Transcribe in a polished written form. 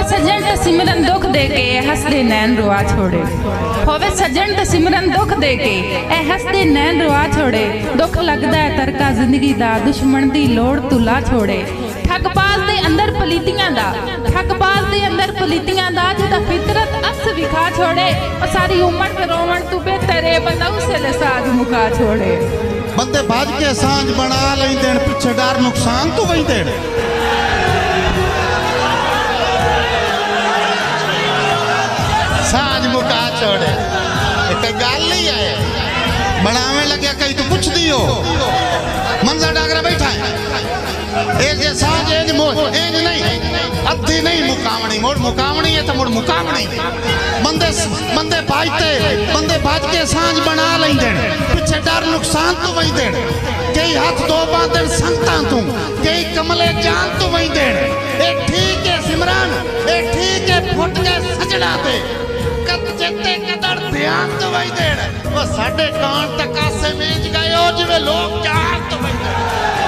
सजन ते सिमरन दुख दे के हसदे नैन रुआ छोड़े। होवे सजन ते सिमरन दुख दे के हसदे नैन रुआ छोड़े। दुख लगदा है तरका जिंदगी दा दुश्मन दी लोड़ तुला छोड़े। ठगबाज दे अंदर पलीतियां दा, ठगबाज दे अंदर पलीतियां दा जिदा फितरत अस विखा छोड़े। और सारी उम्र के रोवण तू बेहतर है बंदा उसे ले साज मुका छोड़े। बंदे भज के सांझ बना लेंदे पिछे डर नुकसान तो वहींदे सांझ मुका छोड़े। इतने गल नहीं है बनावे लगे कहीं तो पुछ दी हो मंजा डागरा बैठा है जे सांझ एज नहीं अद्धी नहीं मुकावनी मुड़ मुकावनी है तो मुड़ मुकावनी। बंदे बंदे भाजते बंदे भाज के सांझ बना लेंदे पिछे डर नुकसान तो वहींदे। कई हाथ दो बांधे संगतां तू कई कमले जान तो वहींदे। ए ठीक है सिमरन ए ठीक है फुट के सजड़ा ते कद चेते कदर ध्यान तो वहींदे। वो साडे कान तक आसे मेज गए हो जिवे लोग चाह तो वहींदे।